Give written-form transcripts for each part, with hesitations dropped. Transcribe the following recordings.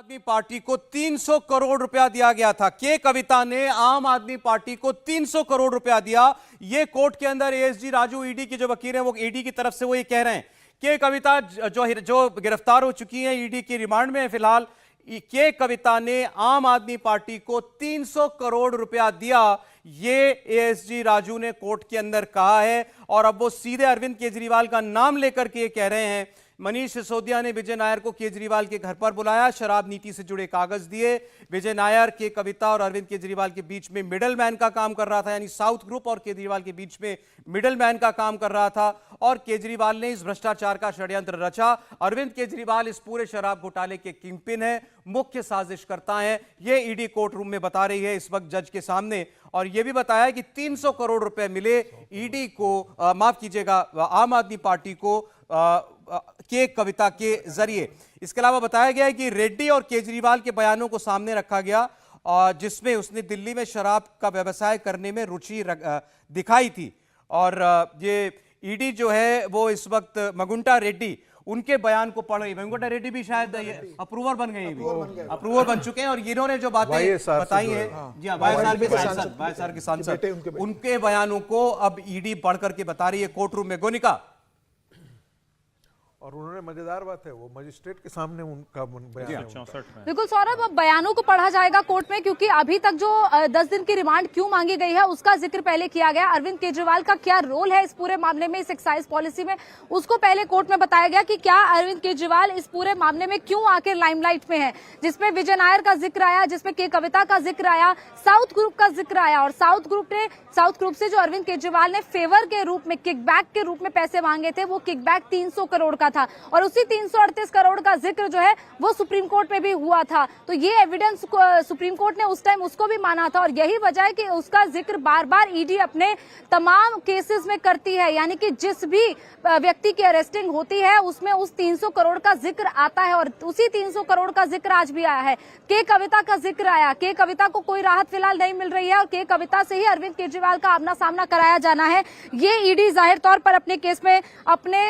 आदमी पार्टी को 300 करोड़ रुपया दिया गया था। के कविता ने आम आदमी पार्टी को 300 करोड़ रुपया दिया। ये कोर्ट के अंदर एएसजी राजू ईडी के जो वकील हैं वो ईडी की तरफ से वो ये कह रहे हैं कि कविता जो गिरफ्तार हो चुकी है, ईडी की रिमांड में है फिलहाल, के कविता ने आम आदमी पार्टी को 300 करोड़ रुपया दिया। ये एएसजी राजू ने कोर्ट के अंदर कहा है और अब वो सीधे अरविंद केजरीवाल का नाम लेकर के ये कह रहे हैं। मनीष सिसोदिया ने विजय नायर को केजरीवाल के घर पर बुलाया, शराब नीति से जुड़े कागज दिए। विजय नायर के कविता और अरविंद केजरीवाल के बीच में मिडल मैन का काम कर रहा था, यानी साउथ ग्रुप और केजरीवाल के बीच में मिडल मैन का काम कर रहा था और केजरीवाल ने इस भ्रष्टाचार का षड्यंत्र रचा। अरविंद केजरीवाल इस पूरे शराब घोटाले के किंगपिन है, मुख्य साजिशकर्ता हैं। ये ईडी कोर्ट रूम में बता रही है इस वक्त जज के सामने, और यह भी बताया कि 300 करोड़ रुपए मिले ईडी को, माफ कीजिएगा, आम आदमी पार्टी को के कविता के जरिए। इसके अलावा बताया गया है कि रेड्डी और केजरीवाल के बयानों को सामने रखा गया और जिसमें उसने दिल्ली में शराब का व्यवसाय करने में रुचि दिखाई थी। और ये ईडी जो है वो इस वक्त मगुंटा रेड्डी उनके बयान को पढ़ रही। मगुंटा रेड्डी भी शायद अप्रूवर बन गए, अप्रूवर बन चुके हैं और इन्होंने जो बातें बताई हैं, जी हाँ, वाईएसआर के सांसद, उनके बयानों को अब ईडी पढ़ करके बता रही है कोर्ट रूम में। गोनिका, और उन्होंने मजेदार बात है वो मजिस्ट्रेट के सामने उनका बयान 64 में। बिल्कुल सौरभ, अब बयानों को पढ़ा जाएगा कोर्ट में, क्योंकि अभी तक जो 10 दिन की रिमांड क्यों मांगी गई है उसका जिक्र पहले किया गया। अरविंद केजरीवाल का क्या रोल है इस पूरे मामले में, इस एक्साइज पॉलिसी में, उसको पहले कोर्ट में बताया गया कि क्या अरविंद केजरीवाल इस पूरे मामले में क्यों आकर लाइमलाइट में है। जिसमें विजय नायर का जिक्र आया, जिसमें के कविता का जिक्र आया, साउथ ग्रुप का जिक्र आया और साउथ ग्रुप से जो अरविंद केजरीवाल ने फेवर के रूप में, किकबैक के रूप में पैसे मांगे थे, वो किकबैक 300 करोड़ का था और उसी 338 करोड़ का जिक्र जो है वो सुप्रीम कोर्ट में भी हुआ था। तो ये एविडेंस सुप्रीम कोर्ट ने उस टाइम उसको भी माना था और यही वजह है कि उसका जिक्र बार बार ईडी अपने तमाम केसेस में करती है। यानी कि जिस भी व्यक्ति की अरेस्टिंग होती है उसमें उस 300 करोड़ का जिक्र आता है और उसी 300 करोड़ का जिक्र आज भी आया है। के कविता का जिक्र आया, के कविता को कोई राहत फिलहाल नहीं मिल रही है और के कविता से ही अरविंद केजरीवाल का आमना सामना कराया जाना है। ये ईडी जाहिर तौर पर अपने केस में अपने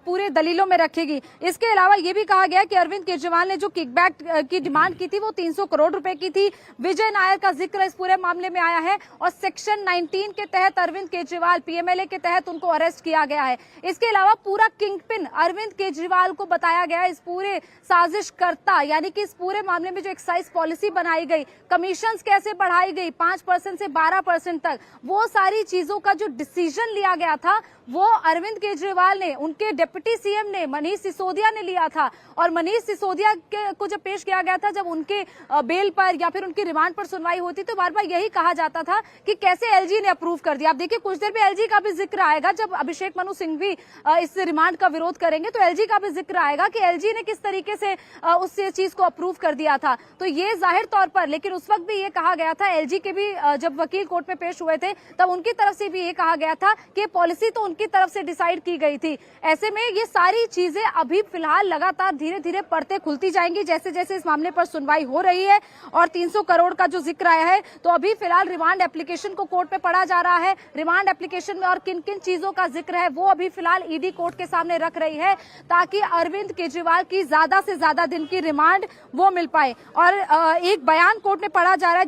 पूरे दलीलों में रखेगी। इसके अलावा ये भी कहा गया कि अरविंद केजरीवाल ने जो किकबैक की डिमांड की थी वो 300 करोड़ रुपए की थी। विजय नायर का जिक्र इस पूरे मामले में आया है और सेक्शन 19 के तहत अरविंद केजरीवाल, पीएमएलए के तहत उनको अरेस्ट किया गया है। इसके अलावा पूरा किंगपिन अरविंद केजरीवाल को बताया गया है, इस पूरे साजिशकर्ता, यानी कि इस पूरे मामले में जो एक्साइज पॉलिसी बनाई गई, कमीशंस कैसे बढ़ाई गई 5% से 12% तक, वो सारी चीजों का जो डिसीजन लिया गया था वो अरविंद केजरीवाल ने, उनके डिप्टी सीएम ने, मनीष सिसोदिया ने लिया था। और मनीष सिसोदिया को जब पेश किया गया था, जब उनके बेल पर या फिर उनकी रिमांड पर सुनवाई होती तो बार बार यही कहा जाता था कि कैसे एलजी ने अप्रूव कर दिया। आप देखिए कुछ देर में एलजी का भी जिक्र आएगा, जब अभिषेक मनु सिंह भी इस रिमांड का विरोध करेंगे तो एलजी का भी जिक्र आएगा कि एलजी ने किस तरीके से उस चीज को अप्रूव कर दिया था। तो ये जाहिर तौर पर, लेकिन उस वक्त भी ये कहा गया था, एलजी के भी जब वकील कोर्ट में पेश हुए थे तब उनकी तरफ से भी ये कहा गया था कि पॉलिसी तो की तरफ से डिसाइड की गई थी। ऐसे में ये सारी चीजें अभी फिलहाल लगातार धीरे धीरे पड़ते खुलती जाएंगी जैसे जैसे इस मामले पर सुनवाई हो रही है। और 300 करोड़ का जो जिक्र आया है तो अभी फिलहाल रिमांड एप्लीकेशन को कोर्ट में पढ़ा जा रहा है। रिमांड एप्लीकेशन में और किन किन चीजों का जिक्र है वो अभी फिलहाल ईडी कोर्ट के सामने रख रही है ताकि अरविंद केजरीवाल की ज्यादा से ज्यादा दिन की रिमांड वो मिल पाए। और एक बयान कोर्ट में पढ़ा जा रहा है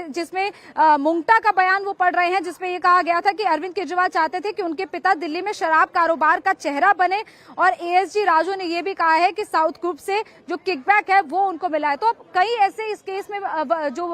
जिसमें मुंगटा का बयान वो पढ़ रहे हैं, जिसमें ये कहा गया था कि अरविंद केजरीवाल चाहते थे कि उनके पिता दिल्ली में शराब कारोबार का चेहरा बने और एएसजी राजू ने यह भी कहा है कि साउथ ग्रुप से जो किकबैक है वो उनको मिला है। तो अब कई ऐसे इस केस में जो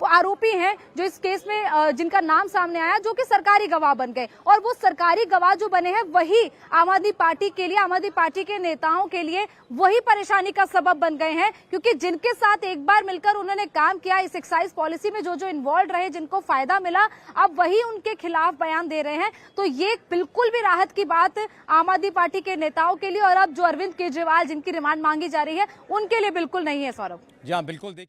आरोपी हैं जो इस केस में जिनका नाम सामने आया, जो कि सरकारी गवाह बन गए और वो सरकारी गवाह जो बने हैं वही आम आदमी पार्टी के लिए, आम आदमी पार्टी के नेताओं के लिए वही परेशानी का सबब बन गए हैं, क्योंकि जिनके साथ एक बार मिलकर उन्होंने काम किया इस एक्साइज पॉलिसी में, जो इन्वॉल्व रहे, जिनको फायदा मिला, अब वही उनके खिलाफ बयान दे रहे हैं। तो ये बिल्कुल भी राहत की बात आम आदमी पार्टी के नेताओं के लिए और अब जो अरविंद केजरीवाल जिनकी रिमांड मांगी जा रही है उनके लिए बिल्कुल नहीं है। सौरभ, जी हाँ, बिल्कुल।